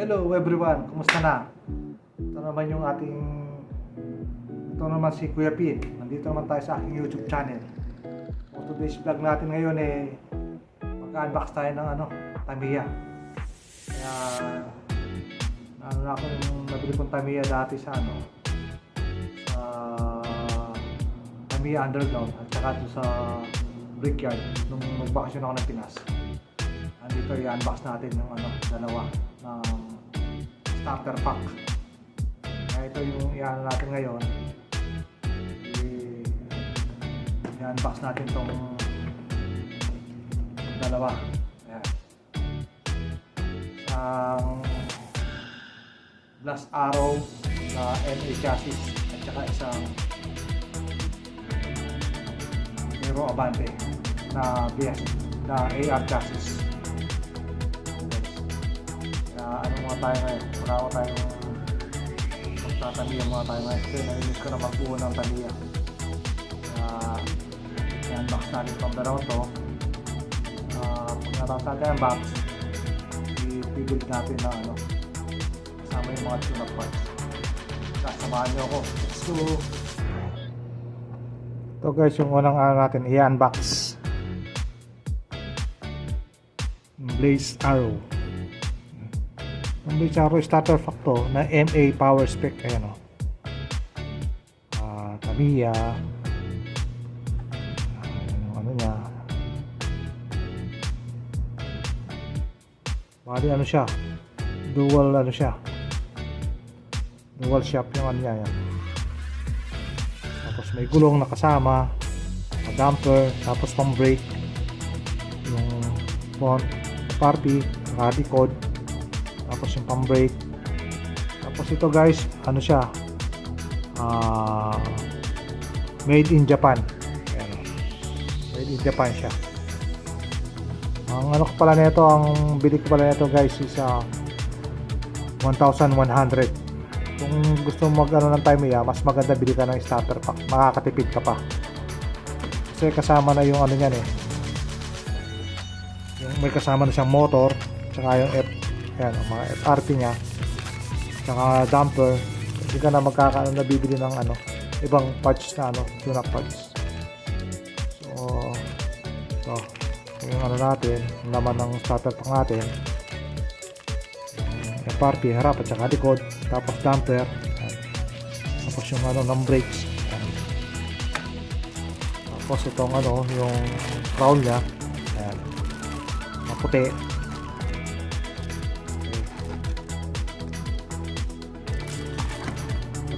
Hello everyone, kumusta na? Ito naman yung ito naman si Kuya Pete. Nandito naman tayo sa aking YouTube channel. For today's vlog natin ngayon mag-unbox tayo ng Tamiya. Kaya na ako yung nabili kong Tamiya dati sa sa Tamiya Underground at saka doon sa Brickyard nung magbakasyon ako ng Pinas. Andito i-unbox natin yung dalawa ng starter pack. Kaya ito yung i-ano natin ngayon. I-unbox natin tong dalawa. Ayan. Isang Glass Arrow na MA chassis at saka isang Aero Avante na BS na AR chassis. Ano mga tayo ngayon? Wala ko tayong magtatamiya mga tayo ngayon kasi nainis ko na magbuo ng tamiya. I-unbox natin itong dalawa to. Pag natapos natin ang box, i-build natin na kasama yung mga tune-up parts. Sasamahan nyo ako. Let's go! Ito guys yung unang natin i-unbox. Blaze Arrow. Ang Blaze Arrow starter pack to na MA power spec. Ayan Tamiya. Yung niya. Bali siya. Dual siya. Dual shaft yung niya. Yan. Tapos may gulong na kasama. Damper. Tapos pang brake. Yung front party. Likod. Tapos yung pang brake. Tapos ito guys, siya made in Japan. Ayan. Made in Japan siya. Ang ko pala nito, ang bili ko pala nito guys is 1,100. Kung gusto mo ng Tamiya, mas maganda bili ka ng starter pack, makakatipid ka pa kasi kasama na yung niyan yung may kasama na siyang motor tsaka yung ayan, ang mga FRP nya saka damper. Hindi ka na nabibili ng ibang parts na tune-up parts. So yung natin, yung laman ng starter pack natin, FRP harap at saka likod, tapos damper, ayan. Tapos yung ng brakes, ayan. Tapos itong yung crown nya, ayan, maputi.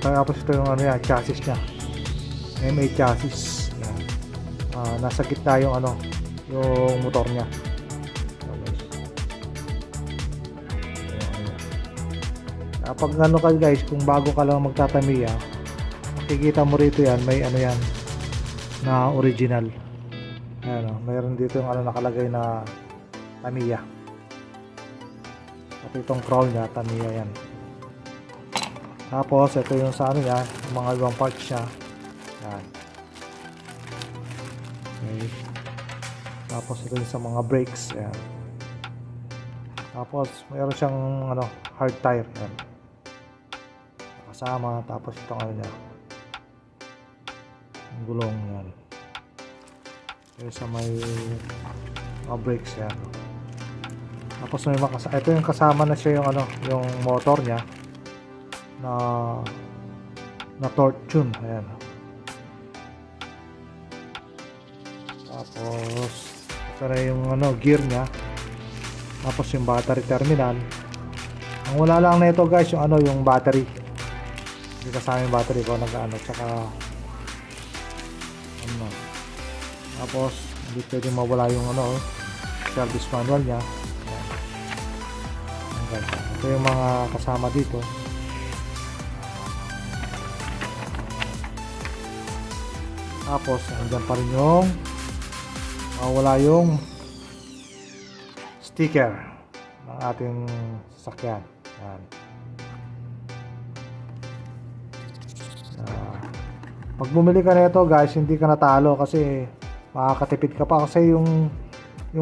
Tapos ito yung chassis nya, MA chassis. Yan. Nasa gitna yung yung motor nya. Pag ka guys, kung bago ka lang magtatamiya, makikita mo rito yan, may yan na original. Ayan, mayroon dito yung nakalagay na Tamiya. At itong crown nya, Tamiya yan. Tapos ito yung sa niya, yung mga ibang parts niya. Yan. Okay. Tapos ito yung sa mga brakes. Yan. Tapos mayroon siyang hard tire. Yan. Kasama. Tapos itong niya, yung gulong. Yan. Ito sa may mga brakes. Yan. Tapos may ito yung kasama na siya yung yung motor niya na torque tune. Ayan. Tapos ito na yung gear nya. Tapos yung battery terminal. Ang wala lang na ito guys yung yung battery. Hindi kasama yung battery ko tsaka tapos hindi pwede mawala yung service manual nya. Ayan. Ito yung mga kasama dito. Tapos andyan pa rin yung wala yung sticker ng ating sasakyan. Yan. Pag bumili ka nito guys, hindi ka natalo kasi makakatipid ka pa kasi yung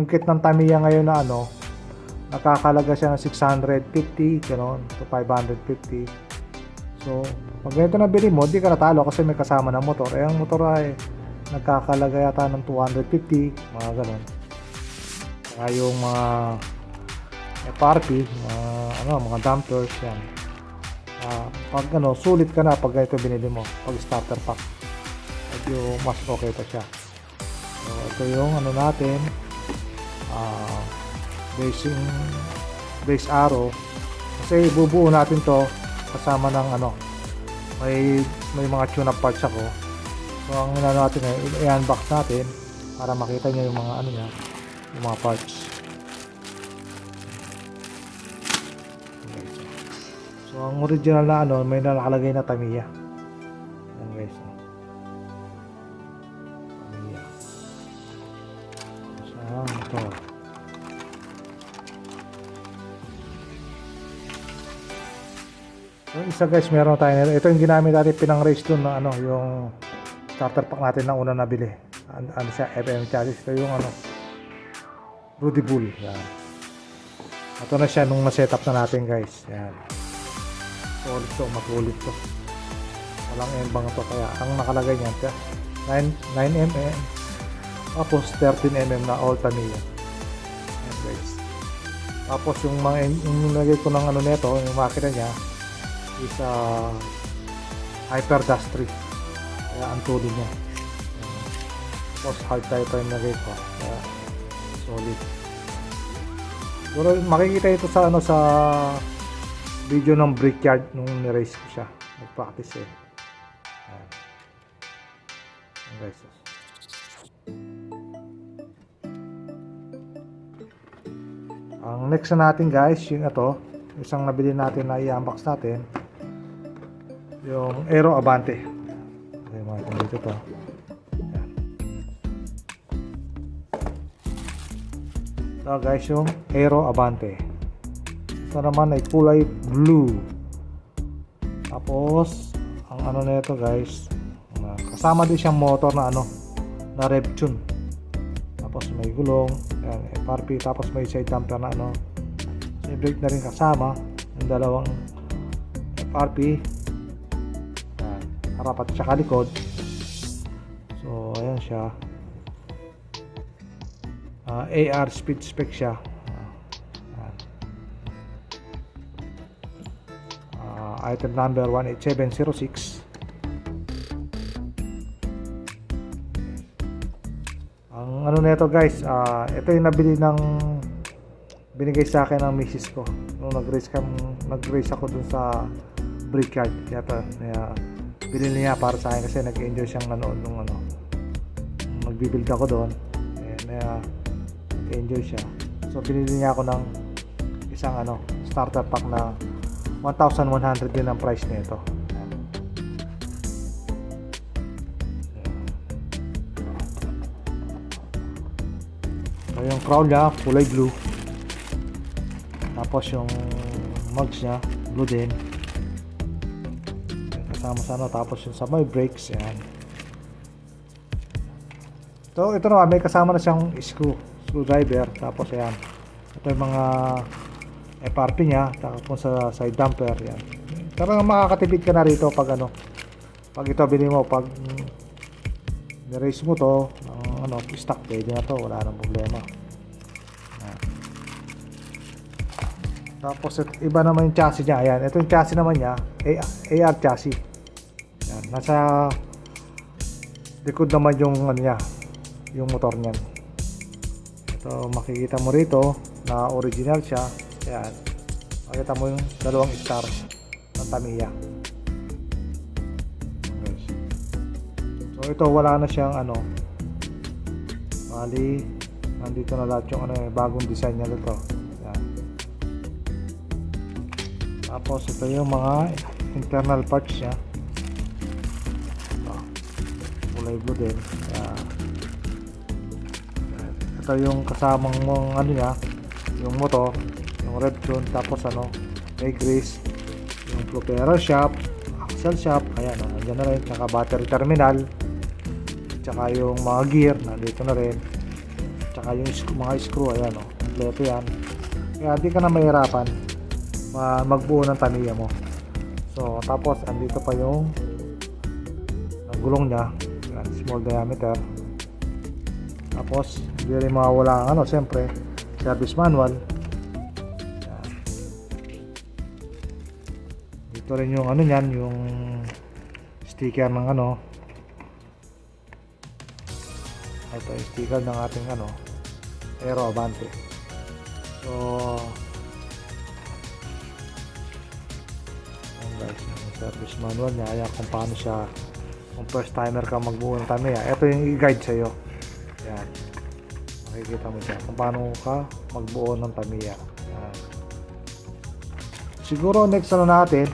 kit ng Tamiya ngayon na nakakalaga siya ng 650 gano'n to 550. So pag ganito na bili mo, di ka natalo kasi may kasama ng motor. Ang motor ay nagkakalaga yata ng 250, mga gano'n. Saka yung mga FRP, mga dampers yan. Pag sulit ka na pag ganito binili mo, pag starter pack, medyo mas okay pa siya. So ito yung natin, base arrow, kasi bubuo natin to kasama ng may mga tune up parts ako. So ang natin i-unbox natin para makita niyo yung mga niya, yung mga parts. So ang original na may nakalagay na Tamiya. Yan guys. Tamiya. Saan ito? So isa guys, meron tayo. Ito yung ginamit natin pinang race dun na yung starter pack natin na una nabili. Siya FM chassis. Ito yung Rudy Bull. Yan. Ito na siya nung na-setup na natin guys. Yan. Solid to, matulit to. Walang embang to, kaya ang nakalagay niyan 9mm tapos 13mm na all Tamiya. Yan guys. Tapos yung nilagay ko ng nito, yung makina niya is Hyper Dash 3, kaya ang tuloy niya. Tapos hard type pa yung nilagay ko, kaya solid. Pero makikita ito sa sa video ng Brickyard nung ni-race ko siya, nag-practice Ayan. Ayan guys. Ang next na natin guys, yung isang nabili natin na i-unbox natin, yung Aero Avante. Okay, makikita dito to. Ayan. Ito guys, yung Aero Avante. Ito naman ay kulay blue. Tapos ang nito guys, kasama din siyang motor na na Revtune. Tapos may gulong, ayan, FRP, tapos may side damper na may brake na rin kasama, yung dalawang FRP, ayan, harap at saka likod. So ayan siya, AR speed spec siya. Item number 18706. Ang nito guys, ito yung binigay sa akin ng misis ko nung nag-race ako dun sa Brickyard. Kaya binili niya para sa akin kasi nag-enjoy siyang nanood nung nagbibuild ako doon. Nag-enjoy siya. So binili niya ako ng isang starter pack na 1,100 din ang price nito. So yung crown niya kulay blue. Tapos yung mugs niya blue din. Kasama sa tapos yung sa may brakes yan. So ito naman may kasama na siyang screwdriver. Tapos ayan. Ito yung mga FRP niya, tapos sa side damper yan. Parang makakatipid ka na rito pag pag ito bili mo, pag ni-race mo to stock, pwede na to, wala nang problema. Yan. Tapos iba naman yung chassis niya. Ayan, ito yung chassis naman niya, AR chassis. Yan, nasa likod naman yung niya, yung motor niyan. Ito makikita mo rito na original siya. Ayan, makita mo yung dalawang star ng Tamiya. So ito wala na siyang bali nandito na lahat yung bagong design niya nito. Ayan. Tapos ito yung mga internal parts niya. Kulay blue din. Ayan. Ito yung kasamang niya, yung motor, yung Revtune, tapos may grease, yung propeller shaft, axle shaft, ayan nandiyan na rin, tsaka battery terminal, tsaka yung mga gear nandito na rin, tsaka yung mga screw, ayan kompleto yan. Kaya di ka na mahirapan magbuo ng Tamiya mo. So tapos andito pa yung gulong niya. Yan, small diameter. Tapos hindi rin mawawala ang siyempre service manual. Yan. Dito rin yung niyan, yung sticker ng ito yung sticker ng ating Aero Avante. So guys, yung service manual niya, ayan kung paano siya, kung first timer ka magbuo ng Tamiya, ito yung i-guide sa iyo. Yan, makikita mo siya kung paano ka magbuo ng Tamiya. Yan. Siguro next natin,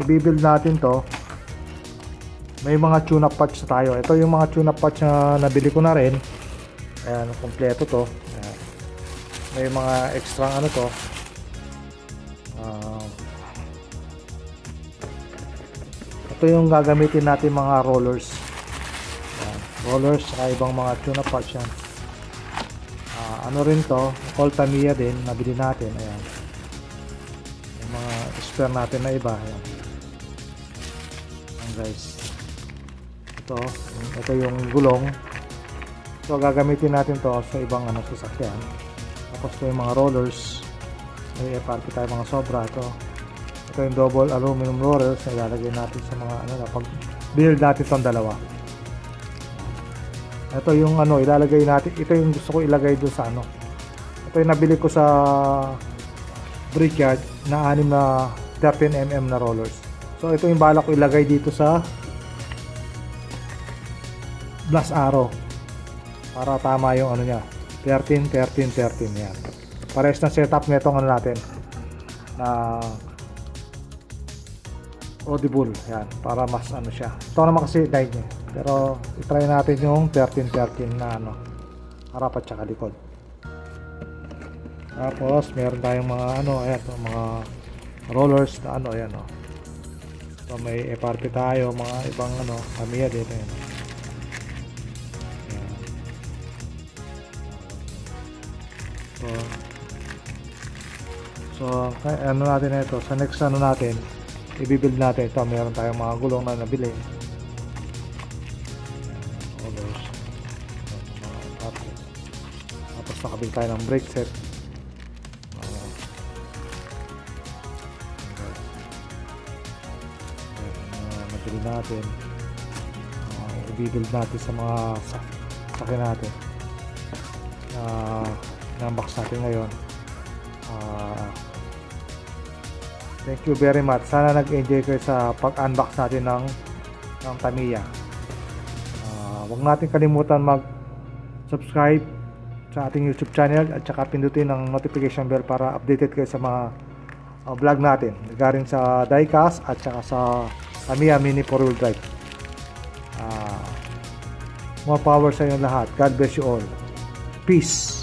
i-build natin to. May mga tune-up parts tayo. Ito yung mga tune-up parts na nabili ko na rin. Ayan, kompleto to. Ayan. May mga extra to. Ito yung gagamitin natin mga rollers. Ayan, rollers sa ibang mga tune-up parts yan. Rin to, all Tamiya din, nabili natin. Ayan. Yung mga spare natin na iba. Ayan. Ayan guys. Ito yung gulong. So gagamitin natin to sa ibang sasakyan. Tapos ito yung mga rollers. May FRP tayo mga sobra ito. Ito yung double aluminum rollers na ilalagay natin sa mga pag build natin itong dalawa. Ito yung ilalagay natin. Ito yung gusto ko ilagay doon sa ito yung nabili ko sa Brickyard na 6 na 13mm na rollers. So ito yung balak ko ilagay dito sa Blast Arrow para tama yung niya 13 yan. Pares na setup nitong natin na audible yan, para mas siya. Ito naman kasi guide niya, pero i-try natin yung 13 na harap at saka likod. Tapos meron tayong mga ayan, mga rollers na ayan so may FRP tayo, mga ibang Tamiya dito yan. So natin ito sa next natin i-build natin ito. Meron tayong mga gulong na nabili, tapos nakabili tayo ng brake set. Nabili natin, i-build natin sa mga sakyan natin na unbox natin ngayon. Thank you very much. Sana nag-enjoy kayo sa pag-unbox natin ng Tamiya. Huwag natin kalimutan mag-subscribe sa ating YouTube channel at saka pindutin ang notification bell para updated kayo sa mga vlog natin regarding sa diecast at saka sa Tamiya Mini 4-wheel drive. More power sa inyo lahat. God bless you all. Peace.